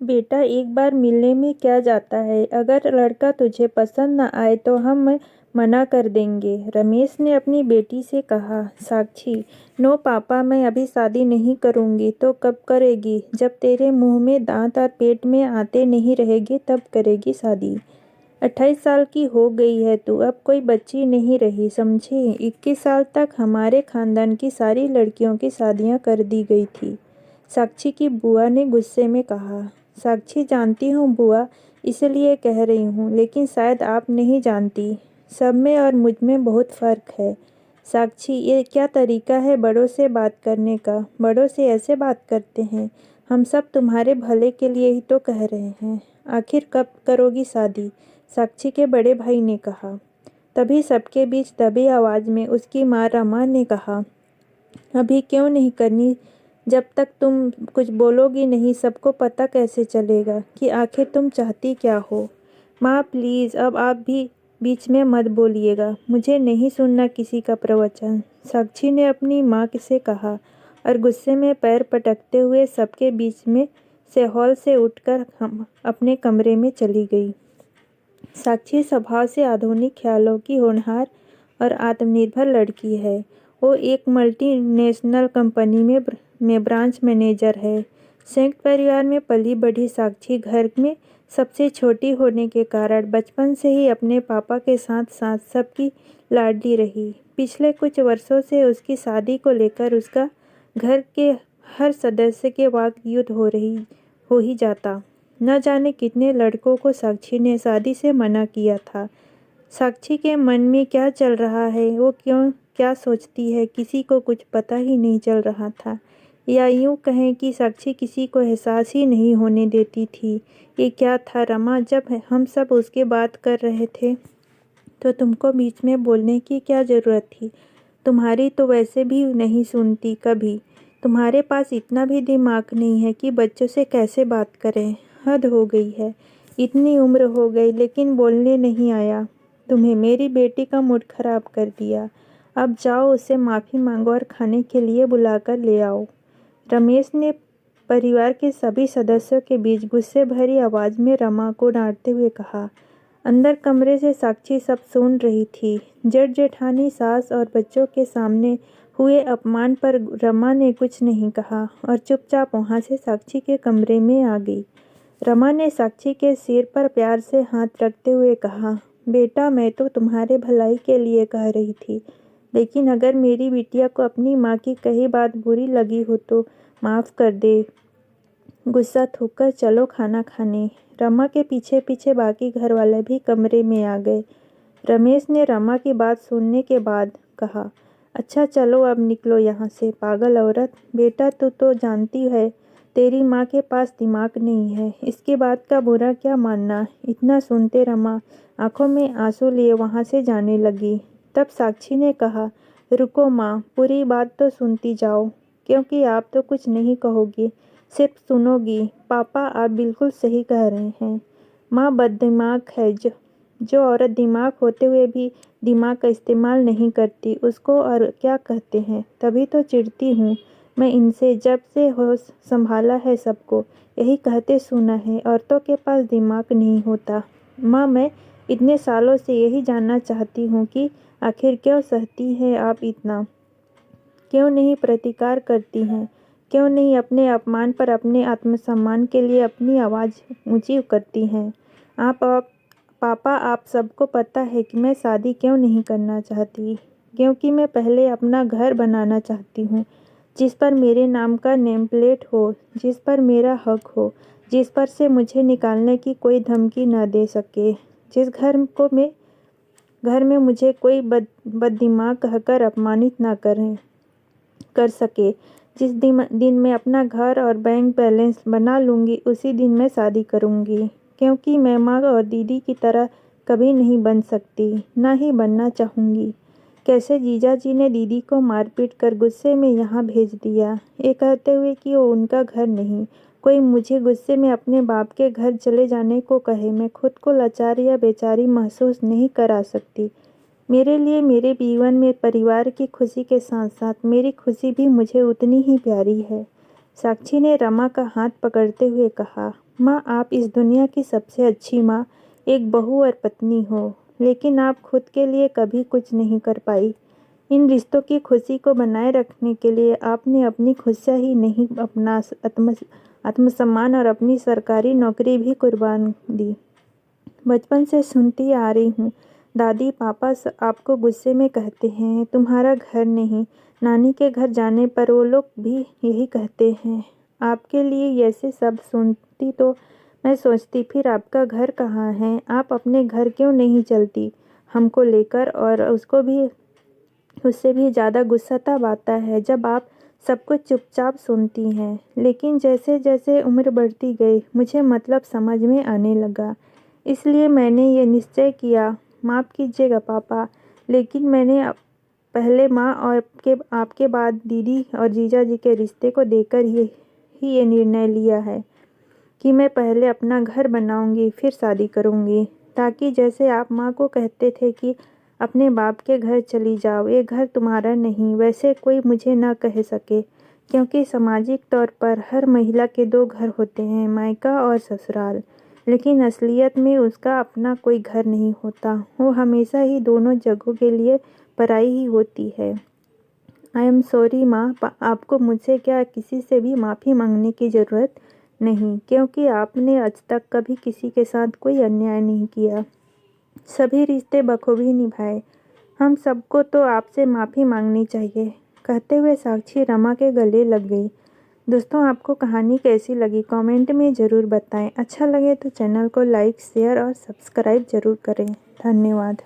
बेटा, एक बार मिलने में क्या जाता है। अगर लड़का तुझे पसंद न आए तो हम मना कर देंगे। रमेश ने अपनी बेटी से कहा। साक्षी, नो पापा, मैं अभी शादी नहीं करूँगी। तो कब करेगी? जब तेरे मुंह में दांत और पेट में आते नहीं रहेंगे तब करेगी शादी। 28 साल की हो गई है तू, अब कोई बच्ची नहीं रही, समझे। 21 साल तक हमारे खानदान की सारी लड़कियों की शादियां कर दी गई थी, साक्षी की बुआ ने गुस्से में कहा। साक्षी, जानती हूँ बुआ, इसलिए कह रही हूँ, लेकिन शायद आप नहीं जानती, सब में और मुझ में बहुत फ़र्क है। साक्षी, ये क्या तरीका है बड़ों से बात करने का? बड़ों से ऐसे बात करते हैं? हम सब तुम्हारे भले के लिए ही तो कह रहे हैं। आखिर कब करोगी शादी? साक्षी के बड़े भाई ने कहा। तभी सबके बीच दबी आवाज़ में उसकी माँ रमा ने कहा, अभी क्यों नहीं करनी? जब तक तुम कुछ बोलोगी नहीं, सबको पता कैसे चलेगा कि आखिर तुम चाहती क्या हो? माँ प्लीज़, अब आप भी बीच में मत बोलिएगा, मुझे नहीं सुनना किसी का प्रवचन, साक्षी ने अपनी माँ से कहा और गुस्से में पैर पटकते हुए सबके बीच में से हॉल से उठकर हम अपने कमरे में चली गई। साक्षी स्वभाव से आधुनिक ख्यालों की होनहार और आत्मनिर्भर लड़की है। वो एक मल्टीनेशनल कंपनी में ब्रांच मैनेजर है। संयुक्त परिवार में पली बढ़ी साक्षी घर में सबसे छोटी होने के कारण बचपन से ही अपने पापा के साथ साथ सबकी लाडली रही। पिछले कुछ वर्षों से उसकी शादी को लेकर उसका घर के हर सदस्य के वाक युद्ध हो ही जाता। न जाने कितने लड़कों को साक्षी ने शादी से मना किया था। साक्षी के मन में क्या चल रहा है, वो क्यों क्या सोचती है, किसी को कुछ पता ही नहीं चल रहा था, या यूँ कहें कि साक्षी किसी को एहसास ही नहीं होने देती थी। ये क्या था रमा? जब हम सब उसके बात कर रहे थे तो तुमको बीच में बोलने की क्या ज़रूरत थी? तुम्हारी तो वैसे भी नहीं सुनती कभी। तुम्हारे पास इतना भी दिमाग नहीं है कि बच्चों से कैसे बात करें। हद हो गई है। इतनी उम्र हो गई लेकिन बोलने नहीं आया तुम्हें। मेरी बेटी का मूड खराब कर दिया। अब जाओ, उससे माफ़ी मांगो और खाने के लिए बुलाकर ले आओ। रमेश ने परिवार के सभी सदस्यों के बीच गुस्से भरी आवाज़ में रमा को डांटते हुए कहा। अंदर कमरे से साक्षी सब सुन रही थी। जेठ जेठानी, सास और बच्चों के सामने हुए अपमान पर रमा ने कुछ नहीं कहा और चुपचाप वहाँ से साक्षी के कमरे में आ गई। रमा ने साक्षी के सिर पर प्यार से हाथ रखते हुए कहा, बेटा, मैं तो तुम्हारे भलाई के लिए कह रही थी, लेकिन अगर मेरी बिटिया को अपनी माँ की कही बात बुरी लगी हो तो माफ़ कर दे। गुस्सा थूककर चलो खाना खाने। रमा के पीछे पीछे बाकी घर वाले भी कमरे में आ गए। रमेश ने रमा की बात सुनने के बाद कहा, अच्छा चलो अब निकलो यहाँ से, पागल औरत। बेटा, तू तो जानती है तेरी माँ के पास दिमाग नहीं है, इसकी बात का बुरा क्या मानना। इतना सुनते रमा आंखों में आंसू लिए वहाँ से जाने लगी। तब साक्षी ने कहा, रुको माँ, पूरी बात तो सुनती जाओ, क्योंकि आप तो कुछ नहीं कहोगी, सिर्फ सुनोगी। पापा, आप बिल्कुल सही कह रहे हैं। माँ बददिमाग है। जो औरत दिमाग होते हुए भी दिमाग का इस्तेमाल नहीं करती, उसको और क्या कहते हैं। तभी तो चिढ़ती हूँ मैं इनसे। जब से होश संभाला है सबको यही कहते सुना है, औरतों के पास दिमाग नहीं होता। माँ, मैं इतने सालों से यही जानना चाहती हूँ कि आखिर क्यों सहती हैं आप इतना? क्यों नहीं प्रतिकार करती हैं? क्यों नहीं अपने अपमान पर, अपने आत्मसम्मान के लिए अपनी आवाज़ ऊंची करती हैं? पापा, आप सबको पता है कि मैं शादी क्यों नहीं करना चाहती। क्योंकि मैं पहले अपना घर बनाना चाहती हूँ, जिस पर मेरे नाम का नेम प्लेट हो, जिस पर मेरा हक हो, जिस पर से मुझे निकालने की कोई धमकी न दे सके, जिस घर में मुझे कोई बददिमाग कहकर अपमानित न कर सके। जिस दिन मैं अपना घर और बैंक बैलेंस बना लूँगी, उसी दिन मैं शादी करूँगी। क्योंकि मैं माँ और दीदी की तरह कभी नहीं बन सकती, ना ही बनना चाहूँगी। कैसे जीजा जी ने दीदी को मारपीट कर गुस्से में यहाँ भेज दिया, ये कहते हुए कि वो उनका घर नहीं। कोई मुझे गुस्से में अपने बाप के घर चले जाने को कहे, मैं खुद को लाचार या बेचारी महसूस नहीं करा सकती। मेरे लिए मेरे जीवन में परिवार की खुशी के साथ साथ मेरी खुशी भी मुझे उतनी ही प्यारी है। साक्षी ने रमा का हाथ पकड़ते हुए कहा, माँ, आप इस दुनिया की सबसे अच्छी माँ, एक बहू और पत्नी हो, लेकिन आप खुद के लिए कभी कुछ नहीं कर पाई। इन रिश्तों की खुशी को बनाए रखने के लिए आपने अपनी खुशियाँ ही नहीं, अपना आत्मसम्मान और अपनी सरकारी नौकरी भी कुर्बान दी। बचपन से सुनती आ रही हूँ, दादी पापा आपको गुस्से में कहते हैं, तुम्हारा घर नहीं। नानी के घर जाने पर वो लोग भी यही कहते हैं। आपके लिए ऐसे शब्द सुनती तो मैं सोचती, फिर आपका घर कहाँ है? आप अपने घर क्यों नहीं चलती हमको लेकर? और उससे भी ज़्यादा गुस्सा तब आता है जब आप सब कुछ चुपचाप सुनती हैं। लेकिन जैसे जैसे उम्र बढ़ती गई, मुझे मतलब समझ में आने लगा। इसलिए मैंने ये निश्चय किया, माफ़ कीजिएगा पापा, लेकिन मैंने पहले माँ और आपके बाद दीदी और जीजा जी के रिश्ते को देखकर ही ये निर्णय लिया है कि मैं पहले अपना घर बनाऊंगी, फिर शादी करूंगी, ताकि जैसे आप माँ को कहते थे कि अपने बाप के घर चली जाओ, ये घर तुम्हारा नहीं, वैसे कोई मुझे ना कह सके। क्योंकि सामाजिक तौर पर हर महिला के 2 घर होते हैं, मायका और ससुराल, लेकिन असलियत में उसका अपना कोई घर नहीं होता। वो हमेशा ही दोनों जगहों के लिए पराई ही होती है। आई एम सॉरी माँ, आपको मुझसे क्या किसी से भी माफ़ी मांगने की ज़रूरत नहीं, क्योंकि आपने आज तक कभी किसी के साथ कोई अन्याय नहीं किया, सभी रिश्ते बखूबी निभाए। हम सबको तो आपसे माफ़ी मांगनी चाहिए। कहते हुए साक्षी रमा के गले लग गई। दोस्तों, आपको कहानी कैसी लगी कमेंट में ज़रूर बताएं। अच्छा लगे तो चैनल को लाइक, शेयर और सब्सक्राइब ज़रूर करें। धन्यवाद।